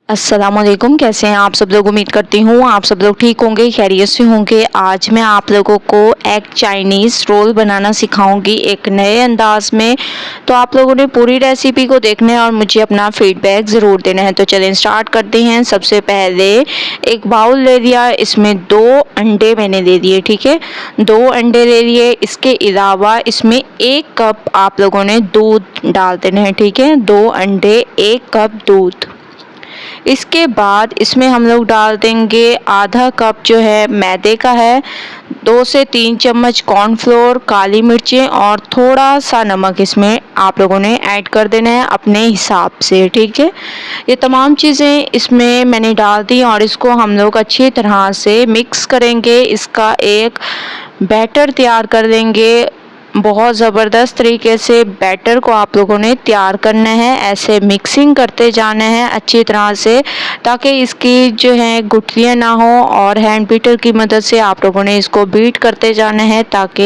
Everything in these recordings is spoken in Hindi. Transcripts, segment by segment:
अस्सलामुअलैकुम। कैसे हैं आप सब लोग? उम्मीद करती हूँ आप सब लोग ठीक होंगे, खैरियत से होंगे। आज मैं आप लोगों को एग चाइनीज़ रोल बनाना सिखाऊंगी एक नए अंदाज में। तो आप लोगों ने पूरी रेसिपी को देखना है और मुझे अपना फीडबैक ज़रूर देना है। तो चलें स्टार्ट करते हैं। सबसे पहले एक बाउल ले लिया, इसमें 2 अंडे मैंने ले लिए। ठीक है, 2 अंडे ले लिए। इसके अलावा इसमें 1 कप आप लोगों ने दूध डाल देना है। ठीक है, 2 अंडे 1 कप दूध। इसके बाद इसमें हम लोग डाल देंगे आधा कप जो है मैदे का है, 2 से 3 चम्मच कॉर्नफ्लोर, काली मिर्चें और थोड़ा सा नमक इसमें आप लोगों ने ऐड कर देना है अपने हिसाब से। ठीक है, ये तमाम चीज़ें इसमें मैंने डाल दी और इसको हम लोग अच्छी तरह से मिक्स करेंगे। इसका एक बैटर तैयार कर लेंगे। बहुत ज़बरदस्त तरीके से बैटर को आप लोगों ने तैयार करना है। ऐसे मिक्सिंग करते जाना है अच्छी तरह से, ताकि इसकी जो है गुठलियाँ ना हो, और हैंड बीटर की मदद से आप लोगों ने इसको बीट करते जाना है ताकि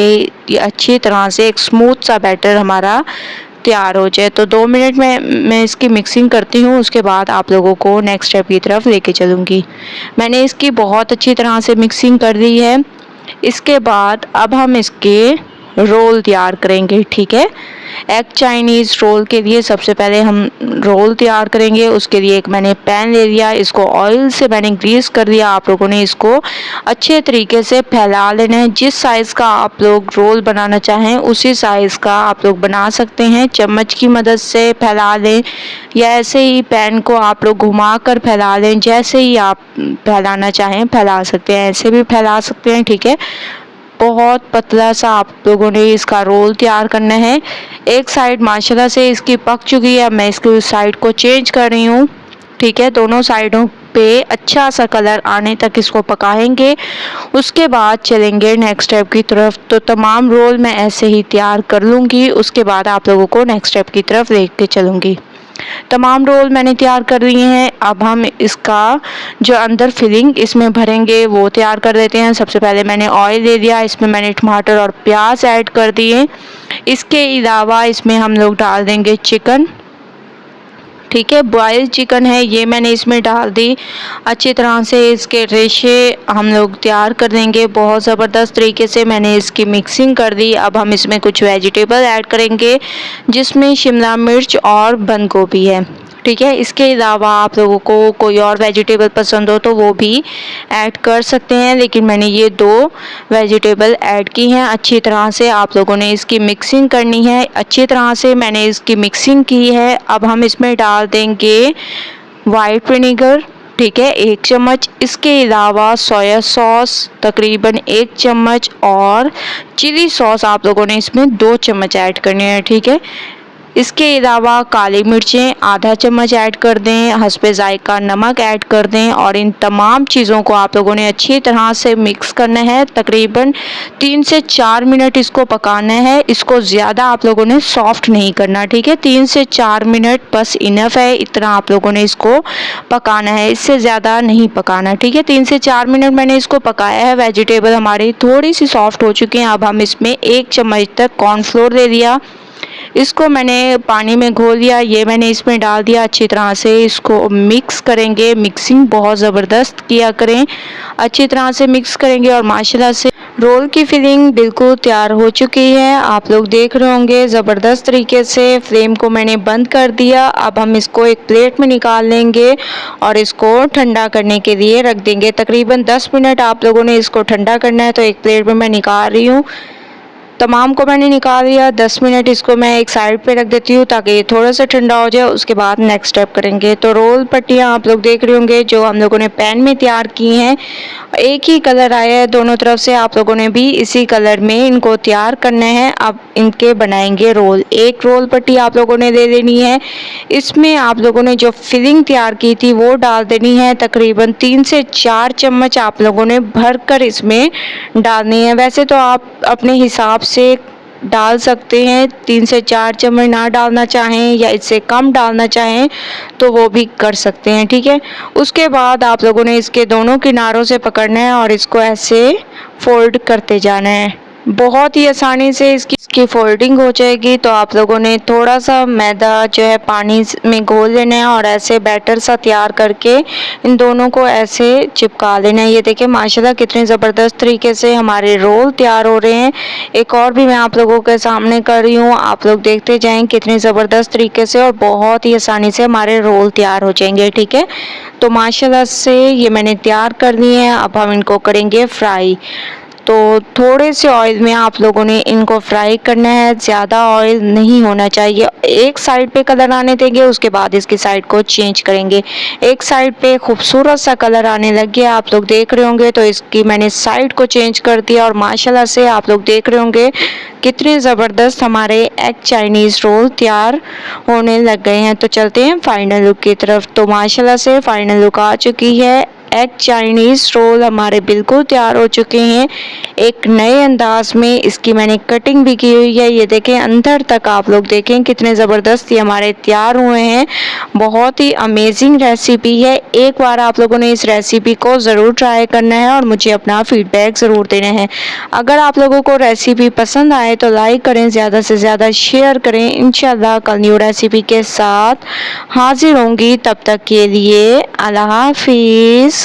ये अच्छी तरह से एक स्मूथ सा बैटर हमारा तैयार हो जाए। तो 2 मिनट में मैं इसकी मिक्सिंग करती हूँ, उसके बाद आप लोगों को नेक्स्ट स्टेप की तरफ लेके चलूँगी। मैंने इसकी बहुत अच्छी तरह से मिक्सिंग कर दी है। इसके बाद अब हम इसके रोल तैयार करेंगे। ठीक है, एग चाइनीज़ रोल के लिए सबसे पहले हम रोल तैयार करेंगे। उसके लिए एक मैंने पैन ले लिया, इसको ऑयल से मैंने ग्रीस कर दिया। आप लोगों ने इसको अच्छे तरीके से फैला लेना है। जिस साइज़ का आप लोग रोल बनाना चाहें उसी साइज़ का आप लोग बना सकते हैं। चम्मच की मदद से फैला लें या ऐसे ही पैन को आप लोग घुमा कर फैला लें। जैसे ही आप फैलाना चाहें फैला सकते हैं, ऐसे भी फैला सकते हैं। ठीक है, बहुत पतला सा आप लोगों ने इसका रोल तैयार करना है। एक साइड माशाल्लाह से इसकी पक चुकी है, अब मैं इसकी साइड को चेंज कर रही हूँ। ठीक है, दोनों साइडों पे अच्छा सा कलर आने तक इसको पकाएंगे। उसके बाद चलेंगे नेक्स्ट स्टेप की तरफ। तो तमाम रोल मैं ऐसे ही तैयार कर लूँगी, उसके बाद आप लोगों को नेक्स्ट स्टेप की तरफ लेके चलूँगी। तमाम रोल मैंने तैयार कर लिए हैं। अब हम इसका जो अंदर फिलिंग इसमें भरेंगे वो तैयार कर देते हैं। सबसे पहले मैंने ऑयल ले लिया, इसमें मैंने टमाटर और प्याज ऐड कर दिए। इसके अलावा इसमें हम लोग डाल देंगे चिकन। ठीक है, बॉयल चिकन है ये मैंने इसमें डाल दी। अच्छी तरह से इसके रेशे हम लोग तैयार कर देंगे। बहुत ज़बरदस्त तरीके से मैंने इसकी मिक्सिंग कर दी। अब हम इसमें कुछ वेजिटेबल ऐड करेंगे, जिसमें शिमला मिर्च और बंद गोभी है। ठीक है, इसके अलावा आप लोगों को कोई और वेजिटेबल पसंद हो तो वो भी ऐड कर सकते हैं, लेकिन मैंने ये 2 वेजिटेबल ऐड की हैं। अच्छी तरह से आप लोगों ने इसकी मिक्सिंग करनी है। अच्छी तरह से मैंने इसकी मिक्सिंग की है। अब हम इसमें डाल देंगे वाइट विनेगर। ठीक है, 1 चम्मच। इसके अलावा सोया सॉस तकरीबन 1 चम्मच और चिली सॉस आप लोगों ने इसमें 2 चम्मच ऐड करनी है। ठीक है, इसके अलावा काली मिर्चें आधा चम्मच ऐड कर दें, हस्बे ज़ायका नमक ऐड कर दें और इन तमाम चीज़ों को आप लोगों ने अच्छी तरह से मिक्स करना है। तकरीबन 3 से 4 मिनट इसको पकाना है। इसको ज़्यादा आप लोगों ने सॉफ्ट नहीं करना। ठीक है, 3 से 4 मिनट बस इनफ है, इतना आप लोगों ने इसको पकाना है, इससे ज़्यादा नहीं पकाना। ठीक है, 3 से 4 मिनट मैंने इसको पकाया है। वेजिटेबल हमारी थोड़ी सी सॉफ्ट हो चुकी हैं। अब हम इसमें 1 चम्मच तक कॉर्नफ्लोर ले लिया, इसको मैंने पानी में घोल लिया, ये मैंने इसमें डाल दिया। अच्छी तरह से इसको मिक्स करेंगे। मिक्सिंग बहुत ज़बरदस्त किया करें, अच्छी तरह से मिक्स करेंगे और माशाल्लाह से रोल की फिलिंग बिल्कुल तैयार हो चुकी है। आप लोग देख रहे होंगे ज़बरदस्त तरीके से। फ्लेम को मैंने बंद कर दिया। अब हम इसको एक प्लेट में निकाल लेंगे और इसको ठंडा करने के लिए रख देंगे। तकरीबन 10 मिनट आप लोगों ने इसको ठंडा करना है। तो एक प्लेट में मैं निकाल रही हूँ, तमाम को मैंने निकाल दिया। 10 मिनट इसको मैं एक साइड पे रख देती हूँ ताकि ये थोड़ा सा ठंडा हो जाए, उसके बाद नेक्स्ट स्टेप करेंगे। तो रोल पट्टियाँ आप लोग देख रहे होंगे जो हम लोगों ने पैन में तैयार की हैं, एक ही कलर आया है दोनों तरफ से। आप लोगों ने भी इसी कलर में इनको तैयार करना है। अब इनके बनाएंगे रोल। एक रोल पट्टी आप लोगों ने ले लेनी है, इसमें आप लोगों ने जो फिलिंग तैयार की थी वो डाल देनी है। तकरीबन 3 से 4 चम्मच आप लोगों ने भर कर इसमें डालनी है। वैसे तो आप अपने हिसाब से डाल सकते हैं, 3 से 4 चम्मच ना डालना चाहें या इससे कम डालना चाहें तो वो भी कर सकते हैं। ठीक है, उसके बाद आप लोगों ने इसके दोनों किनारों से पकड़ना है और इसको ऐसे फोल्ड करते जाना है। बहुत ही आसानी से इसकी की फोल्डिंग हो जाएगी तो आप लोगों ने थोड़ा सा मैदा जो है पानी में घोल लेना है और ऐसे बैटर सा तैयार करके इन दोनों को ऐसे चिपका लेना है। ये देखिए माशाल्लाह कितने ज़बरदस्त तरीके से हमारे रोल तैयार हो रहे हैं। एक और भी मैं आप लोगों के सामने कर रही हूँ, आप लोग देखते जाएं कितने ज़बरदस्त तरीके से और बहुत ही आसानी से हमारे रोल तैयार हो जाएंगे। ठीक है, तो माशाल्लाह से ये मैंने तैयार कर लिए हैं। अब हम इनको करेंगे फ्राई। तो थोड़े से ऑयल में आप लोगों ने इनको फ्राई करना है, ज़्यादा ऑयल नहीं होना चाहिए। एक साइड पे कलर आने देंगे, उसके बाद इसकी साइड को चेंज करेंगे। एक साइड पे खूबसूरत सा कलर आने लग गया, आप लोग देख रहे होंगे, तो इसकी मैंने साइड को चेंज कर दिया और माशाल्लाह से आप लोग देख रहे होंगे कितने ज़बरदस्त हमारे एग चाइनीज़ रोल तैयार होने लग गए हैं। तो चलते हैं फाइनल लुक की तरफ। तो माशाल्लाह से फाइनल लुक आ चुकी है। एग चाइनीज़ रोल हमारे बिल्कुल तैयार हो चुके हैं। एक नए अंदाज में इसकी मैंने कटिंग भी की हुई है। ये देखें अंदर तक, आप लोग देखें कितने ज़बरदस्त ये हमारे तैयार हुए हैं। बहुत ही अमेजिंग रेसिपी है। एक बार आप लोगों ने इस रेसिपी को ज़रूर ट्राई करना है और मुझे अपना फीडबैक ज़रूर देना है। अगर आप लोगों को रेसिपी पसंद आए तो लाइक करें, ज़्यादा से ज़्यादा शेयर करें। इंशाल्लाह कल न्यू रेसिपी के साथ हाजिर होंगी। तब तक के लिए अल्लाह हाफिज़।